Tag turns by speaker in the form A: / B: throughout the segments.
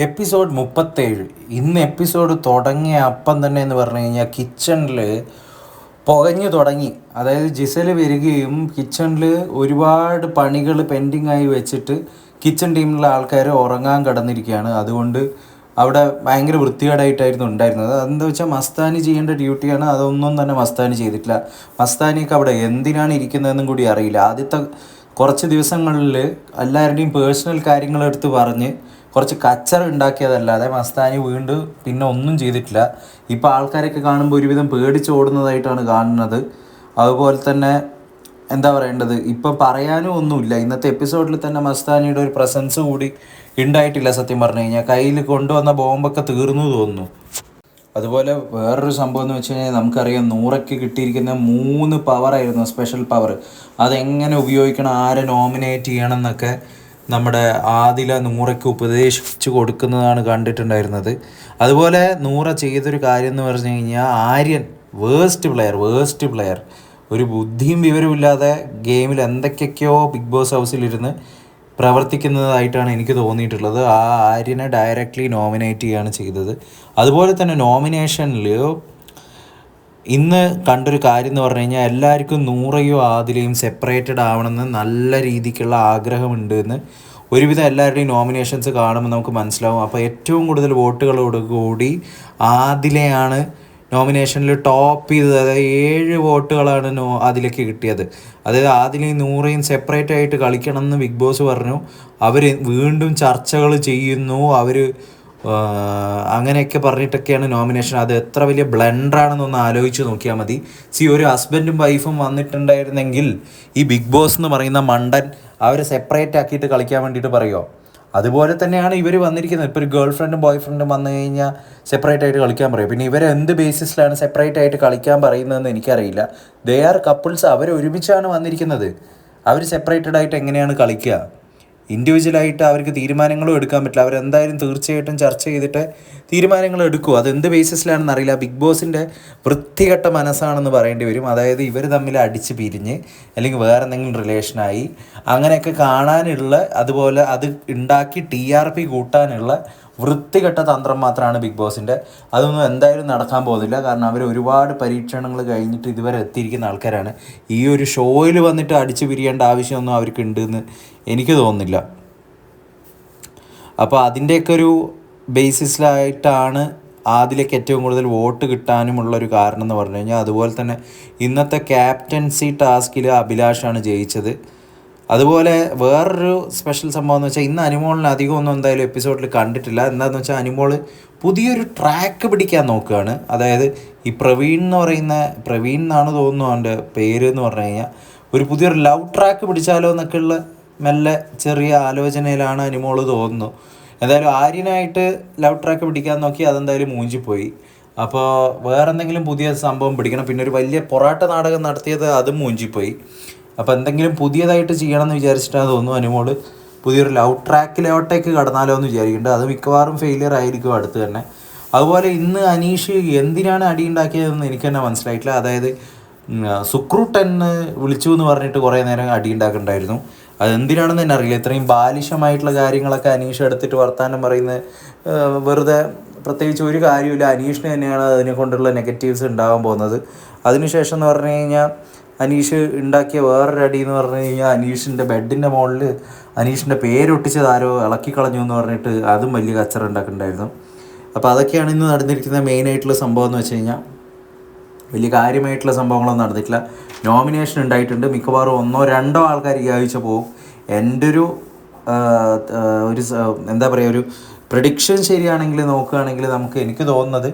A: Episode 37. ഇന്ന് episode തുടങ്ങിയ അപ്പം തന്നെ എന്ന് പറഞ്ഞു കഴിഞ്ഞാൽ കിച്ചണിൽ പുകഞ്ഞു തുടങ്ങി. അതായത് ജിസൽ വരികയും കിച്ചണിൽ ഒരുപാട് പണികൾ പെൻഡിങ് ആയി വെച്ചിട്ട് കിച്ചൺ ടീമിലുള്ള ആൾക്കാർ ഉറങ്ങാൻ കിടന്നിരിക്കുകയാണ്. അതുകൊണ്ട് അവിടെ ഭയങ്കര വൃത്തികേടായിട്ടായിരുന്നു ഉണ്ടായിരുന്നത്. അതെന്താ വെച്ചാൽ മസ്താനി ചെയ്യേണ്ട ഡ്യൂട്ടിയാണ്, അതൊന്നും തന്നെ മസ്താനി ചെയ്തിട്ടില്ല. മസ്താനിയൊക്കെ അവിടെ എന്തിനാണ് ഇരിക്കുന്നതെന്നും കൂടി അറിയില്ല. ആദ്യത്തെ കുറച്ച് ദിവസങ്ങളിൽ എല്ലാവരുടെയും പേഴ്സണൽ കാര്യങ്ങളെടുത്ത് പറഞ്ഞ് കുറച്ച് കച്ചറ ഉണ്ടാക്കിയതല്ലാതെ മസ്താനി വീണ്ടും പിന്നെ ഒന്നും ചെയ്തിട്ടില്ല. ഇപ്പോൾ ആൾക്കാരൊക്കെ കാണുമ്പോൾ ഒരുവിധം പേടിച്ച് ഓടുന്നതായിട്ടാണ് കാണുന്നത്. അതുപോലെ തന്നെ എന്താ പറയേണ്ടത്, ഇപ്പം പറയാനും ഒന്നുമില്ല. ഇന്നത്തെ എപ്പിസോഡിൽ തന്നെ മസ്താനിയുടെ ഒരു പ്രസൻസ് കൂടി ഉണ്ടായിട്ടില്ല. സത്യം പറഞ്ഞു കഴിഞ്ഞാൽ കയ്യിൽ കൊണ്ടുവന്ന ബോംബൊക്കെ തീർന്നു തോന്നുന്നു. അതുപോലെ വേറൊരു സംഭവം എന്ന് വെച്ച് കഴിഞ്ഞാൽ നമുക്കറിയാം നൂറയ്ക്ക് കിട്ടിയിരിക്കുന്ന 3 പവറായിരുന്നു, സ്പെഷ്യൽ പവർ. അതെങ്ങനെ ഉപയോഗിക്കണം, ആരെ നോമിനേറ്റ് ചെയ്യണം എന്നൊക്കെ നമ്മുടെ ആദില നൂറയ്ക്ക് ഉപദേശിച്ച് കൊടുക്കുന്നതാണ് കണ്ടിട്ടുണ്ടായിരുന്നത്. അതുപോലെ നൂറ ചെയ്തൊരു കാര്യം എന്ന് പറഞ്ഞു കഴിഞ്ഞാൽ ആര്യൻ വേസ്റ്റ് പ്ലെയർ ഒരു ബുദ്ധിയും വിവരമില്ലാതെ ഗെയിമിൽ എന്തൊക്കെയൊക്കെയോ ബിഗ് ബോസ് ഹൗസിലിരുന്ന് പ്രവർത്തിക്കുന്നതായിട്ടാണ് എനിക്ക് തോന്നിയിട്ടുള്ളത്. ആ ആര്യനെ ഡയറക്റ്റ്ലി നോമിനേറ്റ് ചെയ്യുകയാണ് ചെയ്തത്. അതുപോലെ തന്നെ നോമിനേഷനിൽ ഇന്ന് കണ്ടൊരു കാര്യം എന്ന് പറഞ്ഞു കഴിഞ്ഞാൽ എല്ലാവർക്കും നൂറയും ആദിലയും സെപ്പറേറ്റഡ് ആവണമെന്ന് നല്ല രീതിക്കുള്ള ആഗ്രഹമുണ്ട് എന്ന് ഒരുവിധം എല്ലാവരുടെയും നോമിനേഷൻസ് കാണുമ്പോൾ നമുക്ക് മനസ്സിലാവും. അപ്പോൾ ഏറ്റവും കൂടുതൽ വോട്ടുകളോട് കൂടി ആദിലയാണ് നോമിനേഷനിൽ ടോപ്പ് ചെയ്തത്. അതായത് 7 വോട്ടുകളാണ് അതിലേക്ക് കിട്ടിയത്. അതായത് ആദിലയും നൂറയും സെപ്പറേറ്റ് ആയിട്ട് കളിക്കണം എന്ന് ബിഗ് ബോസ് പറഞ്ഞു. അവർ വീണ്ടും ചർച്ചകൾ ചെയ്യുന്നു. അവർ അങ്ങനെയൊക്കെ പറഞ്ഞിട്ടൊക്കെയാണ് നോമിനേഷൻ. അത് എത്ര വലിയ ബ്ലണ്ടറാണെന്നൊന്ന് ആലോചിച്ച് നോക്കിയാൽ മതി. ഒരു ഹസ്ബൻഡും വൈഫും വന്നിട്ടുണ്ടായിരുന്നെങ്കിൽ ഈ ബിഗ് ബോസ് എന്ന് പറയുന്ന മണ്ടൻ അവരെ സെപ്പറേറ്റ് ആക്കിയിട്ട് കളിക്കാൻ വേണ്ടിയിട്ട് പറയുമോ? അതുപോലെ തന്നെയാണ് ഇവർ വന്നിരിക്കുന്നത്. ഇപ്പോൾ ഒരു ഗേൾ ഫ്രണ്ടും ബോയ് ഫ്രണ്ടും വന്നു കഴിഞ്ഞാൽ സെപ്പറേറ്റ് ആയിട്ട് കളിക്കാൻ പറയും. പിന്നെ ഇവർ എന്ത് ബേസിസിലാണ് സെപ്പറേറ്റ് ആയിട്ട് കളിക്കാൻ പറയുന്നതെന്ന് എനിക്കറിയില്ല. ദേ ആർ കപ്പിൾസ്, അവർ ഒരുമിച്ചാണ് വന്നിരിക്കുന്നത്. അവർ സെപ്പറേറ്റഡ് ആയിട്ട് എങ്ങനെയാണ് കളിക്കുക? ഇൻഡിവിജ്വലായിട്ട് അവർക്ക് തീരുമാനങ്ങളും എടുക്കാൻ പറ്റില്ല. അവരെന്തായാലും തീർച്ചയായിട്ടും ചർച്ച ചെയ്തിട്ട് തീരുമാനങ്ങൾ എടുക്കും. അതെന്ത് ബേസിസിലാണെന്ന് അറിയില്ല. ബിഗ് ബോസിൻ്റെ വൃത്തികെട്ട മനസ്സാണെന്ന് പറയേണ്ടി വരും. അതായത് ഇവർ തമ്മിൽ അടിച്ച് പിരിഞ്ഞ് അല്ലെങ്കിൽ വേറെ എന്തെങ്കിലും റിലേഷനായി അങ്ങനെയൊക്കെ കാണാനുള്ള, അതുപോലെ അത് ഉണ്ടാക്കി TRP കൂട്ടാനുള്ള വൃത്തികെട്ട തന്ത്രം മാത്രമാണ് ബിഗ് ബോസിൻ്റെ. അതൊന്നും എന്തായാലും നടക്കാൻ പോകുന്നില്ല. കാരണം അവർ ഒരുപാട് പരീക്ഷണങ്ങൾ കഴിഞ്ഞിട്ട് ഇതുവരെ എത്തിയിരിക്കുന്ന ആൾക്കാരാണ്. ഈ ഒരു ഷോയിൽ വന്നിട്ട് അടിച്ചു പിരിയേണ്ട ആവശ്യമൊന്നും അവർക്ക് ഉണ്ടെന്ന് എനിക്ക് തോന്നുന്നില്ല. അപ്പോൾ അതിൻ്റെയൊക്കെ ഒരു ബേസിസിലായിട്ടാണ് അതിലേക്ക് ഏറ്റവും കൂടുതൽ വോട്ട് കിട്ടാനുമുള്ളൊരു കാരണം എന്ന് പറഞ്ഞു കഴിഞ്ഞാൽ. അതുപോലെ തന്നെ ഇന്നത്തെ ക്യാപ്റ്റൻസി ടാസ്കിൽ അഭിലാഷാണ് ജയിച്ചത്. അതുപോലെ വേറൊരു സ്പെഷ്യൽ സംഭവം എന്ന് വെച്ചാൽ ഇന്ന് അനിമോളിന് അധികം ഒന്നും എന്തായാലും എപ്പിസോഡിൽ കണ്ടിട്ടില്ല. എന്താണെന്ന് വെച്ചാൽ അനിമോൾ പുതിയൊരു ട്രാക്ക് പിടിക്കാൻ നോക്കുകയാണ്. അതായത് ഈ പ്രവീൺ എന്നാണ് തോന്നുന്നു അവൻ്റെ പേര് എന്ന് പറഞ്ഞു കഴിഞ്ഞാൽ, ഒരു പുതിയൊരു ലവ് ട്രാക്ക് പിടിച്ചാലോ എന്നൊക്കെയുള്ള മെല്ലെ ചെറിയ ആലോചനയിലാണ് അനിമോൾ തോന്നുന്നു. എന്തായാലും ആര്യനായിട്ട് ലവ് ട്രാക്ക് പിടിക്കാൻ നോക്കി, അതെന്തായാലും മൂഞ്ചിപ്പോയി. അപ്പോൾ വേറെ എന്തെങ്കിലും പുതിയ സംഭവം പിടിക്കണം. പിന്നെ ഒരു വലിയ പൊറാട്ട നാടകം നടത്തിയത് അതും മൂഞ്ചിപ്പോയി. അപ്പോൾ എന്തെങ്കിലും പുതിയതായിട്ട് ചെയ്യണം എന്ന് വിചാരിച്ചിട്ടാണ് തോന്നുന്നു അനുമോൾ പുതിയൊരു ലവ് ട്രാക്കിലോട്ടേക്ക് കടന്നാലോ എന്ന് വിചാരിക്കുന്നുണ്ട്. അത് മിക്കവാറും ഫെയിലിയർ ആയിരിക്കും അടുത്ത് തന്നെ. അതുപോലെ ഇന്ന് അനീഷ് എന്തിനാണ് അടിയുണ്ടാക്കിയതെന്ന് എനിക്ക് തന്നെ മനസ്സിലായിട്ടില്ല. അതായത് സുക്രൂട്ടെന്ന് വിളിച്ചു എന്ന് പറഞ്ഞിട്ട് കുറേ നേരം അടിയുണ്ടാക്കുന്നുണ്ടായിരുന്നു. അതെന്തിനാണെന്ന് തന്നെ അറിയില്ല. ഇത്രയും ബാലിശമായിട്ടുള്ള കാര്യങ്ങളൊക്കെ അനീഷ് എടുത്തിട്ട് വർത്താനം പറയുന്നത് വെറുതെ, പ്രത്യേകിച്ച് ഒരു കാര്യമില്ല. അനീഷിന് തന്നെയാണ് അതിനെ കൊണ്ടുള്ള നെഗറ്റീവ്സ് ഉണ്ടാകാൻ പോകുന്നത്. അതിനുശേഷം എന്ന് പറഞ്ഞു കഴിഞ്ഞാൽ അനീഷ് ഉണ്ടാക്കിയ വേറൊരു അടി എന്ന് പറഞ്ഞു കഴിഞ്ഞാൽ അനീഷിൻ്റെ ബെഡിൻ്റെ മുകളിൽ അനീഷിൻ്റെ പേരൊട്ടിച്ചത് ആരോ ഇളക്കിക്കളഞ്ഞു എന്ന് പറഞ്ഞിട്ട് അതും വലിയ കച്ചറ ഉണ്ടാക്കുന്നുണ്ടായിരുന്നു. അപ്പോൾ അതൊക്കെയാണ് ഇന്ന് നടന്നിരിക്കുന്ന മെയിനായിട്ടുള്ള സംഭവം എന്ന് വെച്ച് കഴിഞ്ഞാൽ. വലിയ കാര്യമായിട്ടുള്ള സംഭവങ്ങളൊന്നും നടന്നിട്ടില്ല. നോമിനേഷൻ ഉണ്ടായിട്ടുണ്ട്. മിക്കവാറും 1-2 ആൾക്കാർ ഈ ആഴ്ച പോകും. എൻ്റെ ഒരു എന്താ പറയുക, ഒരു പ്രഡിക്ഷൻ ശരിയാണെങ്കിൽ നോക്കുകയാണെങ്കിൽ എനിക്ക് തോന്നുന്നത്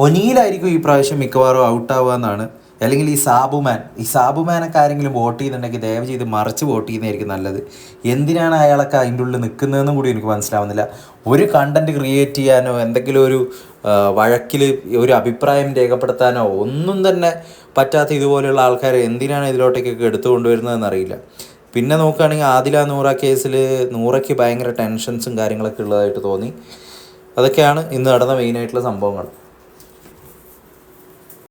A: ഒനീലായിരിക്കും ഈ പ്രാവശ്യം മിക്കവാറും ഔട്ടാവുക എന്നാണ്. അല്ലെങ്കിൽ ഈ സാബുമാനൊക്കെ ആരെങ്കിലും വോട്ട് ചെയ്യുന്നുണ്ടെങ്കിൽ ദയവ് ചെയ്ത് മറിച്ച് വോട്ട് ചെയ്യുന്നതായിരിക്കും നല്ലത്. എന്തിനാണ് അയാളൊക്കെ അതിൻ്റെ ഉള്ളിൽ നിൽക്കുന്നതെന്നും കൂടി എനിക്ക് മനസ്സിലാവുന്നില്ല. ഒരു കണ്ടൻറ്റ് ക്രിയേറ്റ് ചെയ്യാനോ എന്തെങ്കിലും ഒരു വഴക്കിൽ ഒരു അഭിപ്രായം രേഖപ്പെടുത്താനോ ഒന്നും തന്നെ പറ്റാത്ത ഇതുപോലെയുള്ള ആൾക്കാരെ എന്തിനാണ് ഇതിലോട്ടേക്കൊക്കെ എടുത്തുകൊണ്ടുവരുന്നതെന്ന് അറിയില്ല. പിന്നെ നോക്കുകയാണെങ്കിൽ ആദില നൂറ കേസിൽ നൂറയ്ക്ക് ഭയങ്കര ടെൻഷൻസും കാര്യങ്ങളൊക്കെ ഉള്ളതായിട്ട് തോന്നി. അതൊക്കെയാണ് ഇന്ന് നടന്ന മെയിനായിട്ടുള്ള സംഭവങ്ങൾ.